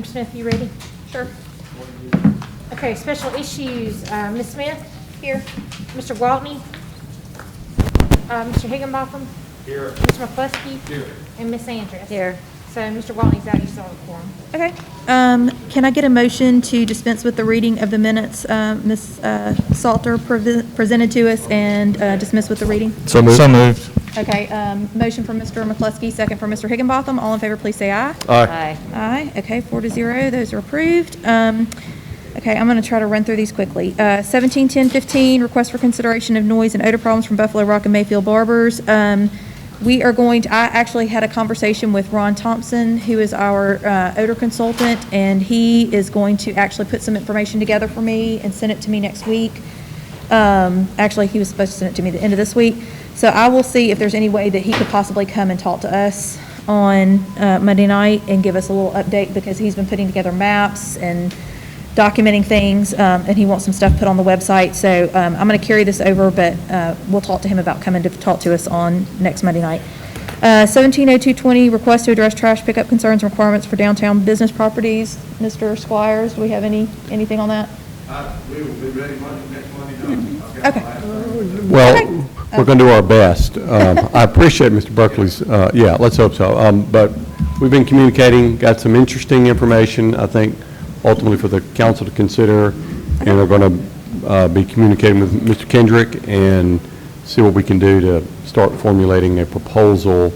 Smith, you ready? Sure. Okay, special issues, Ms. Smith? Here. Mr. Gwaltney? Mr. Higginbotham? Here. Mr. McCluskey? Here. And Ms. Andress? Here. So Mr. Gwaltney's out, you still have a quorum. Okay. Can I get a motion to dispense with the reading of the minutes Ms. Salter presented to us and dismiss with the reading? So moved. So moved. Okay, motion from Mr. McCluskey, second from Mr. Higginbotham. All in favor, please say aye. Aye. Aye. Okay, 4-0. Those are approved. Okay, I'm going to try to run through these quickly. 171015, request for consideration of noise and odor problems from Buffalo Rock and Mayfield Barbers. We are going to, I actually had a conversation with Ron Thompson, who is our odor consultant, and he is going to actually put some information together for me and send it to me next week. Actually, he was supposed to send it to me the end of this week. So I will see if there's any way that he could possibly come and talk to us on Monday night and give us a little update, because he's been putting together maps and documenting things, and he wants some stuff put on the website. So I'm going to carry this over, but we'll talk to him about coming to talk to us on next Monday night. 170220, request to address trash pickup concerns and requirements for downtown business properties. Mr. Squires, do we have anything on that? We will be ready next Monday night. Okay. Well, we're going to do our best. I appreciate Mr. Buckley's, yeah, let's hope so. But we've been communicating, got some interesting information, I think, ultimately for the council to consider, and we're going to be communicating with Mr. Kendrick and see what we can do to start formulating a proposal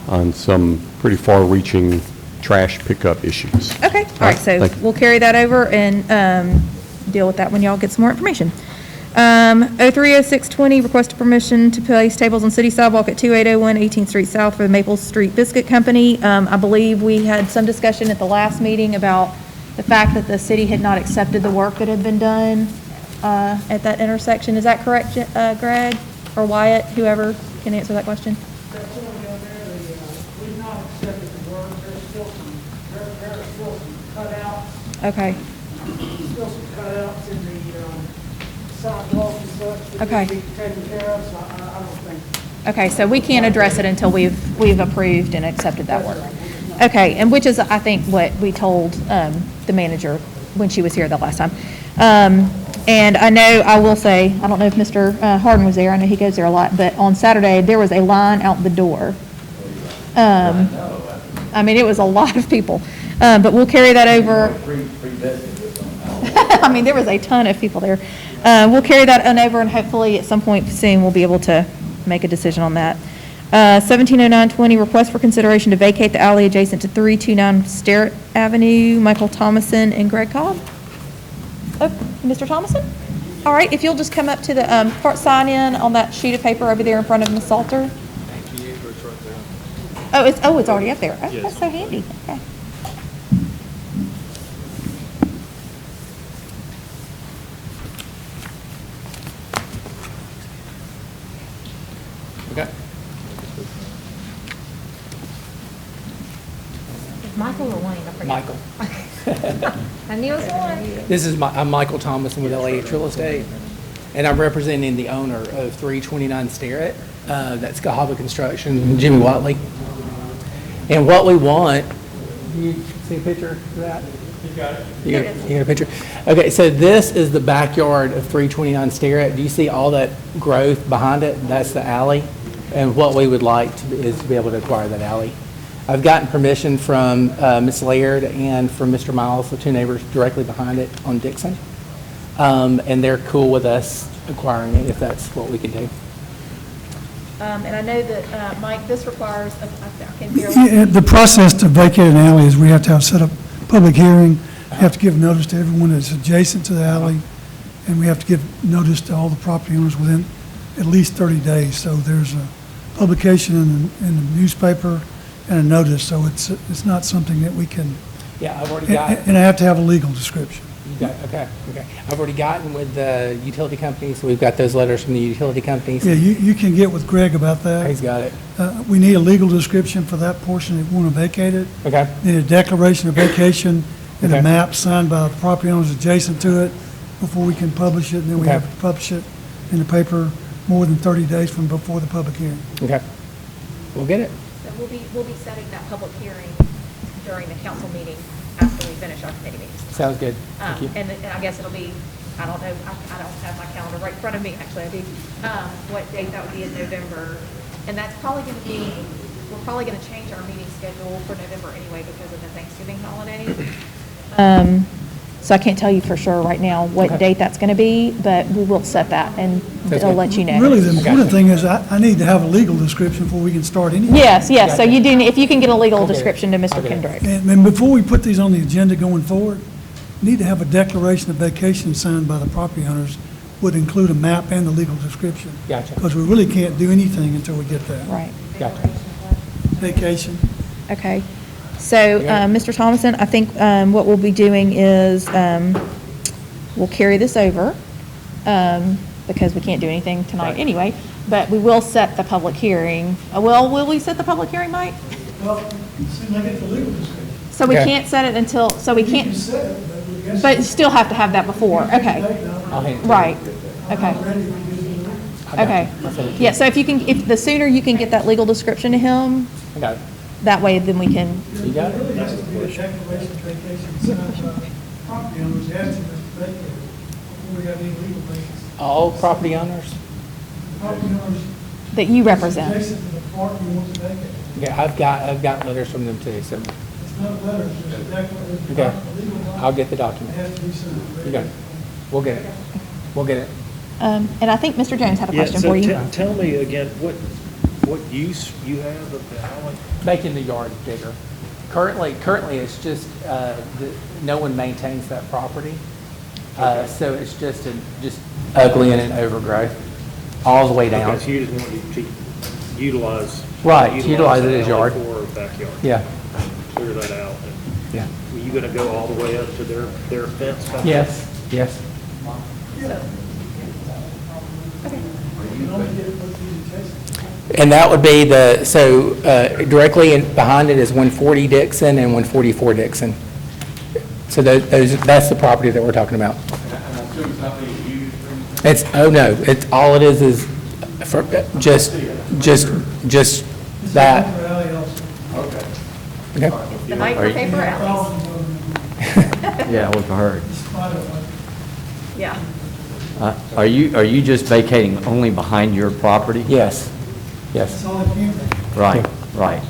on some pretty far-reaching trash pickup issues. Okay, all right, so we'll carry that over and deal with that when y'all get some more information. 030620, request permission to place tables on city sidewalk at 2801 18th Street South for the Maple Street Biscuit Company. I believe we had some discussion at the last meeting about the fact that the city had not accepted the work that had been done at that intersection. Is that correct, Greg or Wyatt, whoever can answer that question? We've not accepted the work. There's still some cutouts. Okay. Still some cutouts in the sidewalk and such that Okay. need to be taken care of, so I don't think. Okay, so we can't address it until we've approved and accepted that work. Okay, and which is, I think, what we told the manager when she was here the last time. And I know, I will say, I don't know if Mr. Harden was there, I know he goes there a lot, but on Saturday, there was a line out the door. I mean, it was a lot of people, but we'll carry that over. I mean, there was a ton of people there. We'll carry that on over, and hopefully at some point soon, we'll be able to make a decision on that. 170920, request for consideration to vacate the alley adjacent to 329 Sterrett Avenue, Michael Thomason and Greg Cobb. Oh, Mr. Thomason? All right, if you'll just come up to the sign in on that sheet of paper over there in front of Ms. Salter. Oh, it's already up there. Oh, that's so handy. Okay. Okay. Michael or Wayne? I forget. Michael. I knew it was one. I'm Michael Thomason with LAH Real Estate, and I'm representing the owner of 329 Sterrett. That's Cahaba Construction, Jimmy Watley. And what we want, you see a picture of that? You got it. You got a picture? Okay, so this is the backyard of 329 Sterrett. Do you see all that growth behind it? That's the alley. And what we would like is to be able to acquire that alley. I've gotten permission from Ms. Laird and from Mr. Miles, the two neighbors directly behind it on Dixon. And they're cool with us acquiring it if that's what we can do. And I know that, Mike, this requires, I can hear. Yeah, the process to vacate an alley is we have to set up public hearing, we have to give notice to everyone that's adjacent to the alley, and we have to give notice to all the property owners within at least 30 days. So there's a publication in the newspaper and a notice, so it's not something that we can. Yeah, I've already got. And I have to have a legal description. Okay. I've already gotten with the utility companies, so we've got those letters from the utility companies. Yeah, you can get with Greg about that. He's got it. We need a legal description for that portion that we want to vacate it. Okay. Need a declaration of vacation and a Okay. map signed by the property owners adjacent to it before we can publish it, and then we Okay. have to publish it in the paper more than 30 days from before the public hearing. Okay. We'll get it. So we'll be setting that public hearing during the council meeting after we finish our committee meetings. Sounds good. Thank you. And I guess it'll be, I don't know, I don't have my calendar right in front of me, actually, I do. What date that would be in November. And that's probably gonna be, we're probably gonna change our meeting schedule for November anyway because of the Thanksgiving holiday. So I can't tell you for sure right now what Okay. date that's going to be, but we will set that and That's I'll good. let you know. Really, the important thing is I need to have a legal description before we can start anything. Yes, yes, so you do, if you can get a legal I'll get it. description to Mr. I'll get it. Kendrick. And before we put these on the agenda going forward, need to have a declaration of vacation signed by the property owners, would include a map and the legal description. Gotcha. Because we really can't do anything until we get that. Right, Gotcha. Vacation. okay. So, Mr. Thomason, I think what we'll be doing is, we'll carry this over, because we can't do anything tonight Right. anyway, but we will set the public hearing. Well, will we set the public hearing, Mike? Well, as soon as I get the legal description. So we Okay. can't set it until, so we You can can't, set it, but we guess. but you still have to have that before, okay, I'll hand it to you. right, okay. I'm ready to do the legal. I got you. Okay. I'll send it to you. Yeah, so if you can, if the sooner you can get that legal description to him, I got it. that way then we can, You got It really it? has to be a declaration of vacation signed by property owners asking us to vacate before we have any legal basis. All property owners? Property owners. that you represent. Adjacent to the park we want to vacate. Yeah, I've got letters from them too, so It's not letters, it's a declaration. Okay. A legal document. I'll get the It document. has to be signed. You got it. We'll get it. We'll get it. And I think Mr. Jones had a Yeah, question so for you. tell me again, what use you have of the alley? Making the yard bigger. Currently it's just, no one maintains that property. So it's just ugly and an overgrowth, all the way down. Okay, so you just want to utilize. Right, utilize it the as alley yard. For backyard. Yeah, Clear that out. yeah. Were you gonna go all the way up to their fence? back there? Yes, yes. And that would be directly behind it is 140 Dixon and 144 Dixon. So that's the property that we're talking about. And I assume it's not being used for anything? Oh no, all it is for, just that. It's a alley also. Okay. Okay. It's the night for paper alleys. Yeah, we've heard. Yeah. Are you just vacating only behind your property? Yes, That's yes. all it can be. Right, right.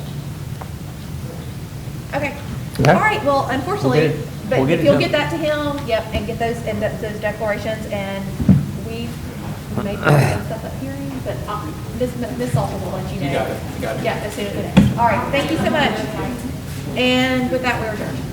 Okay. Okay. All right, well, unfortunately, We'll but get if it you'll done. get that to him, yep, and get those, and those declarations, and we may put some stuff up hearing, but Ms. Salter will let you know. You got it. Yeah, as soon as it is. All right, thank you so much. And with that, we're adjourned.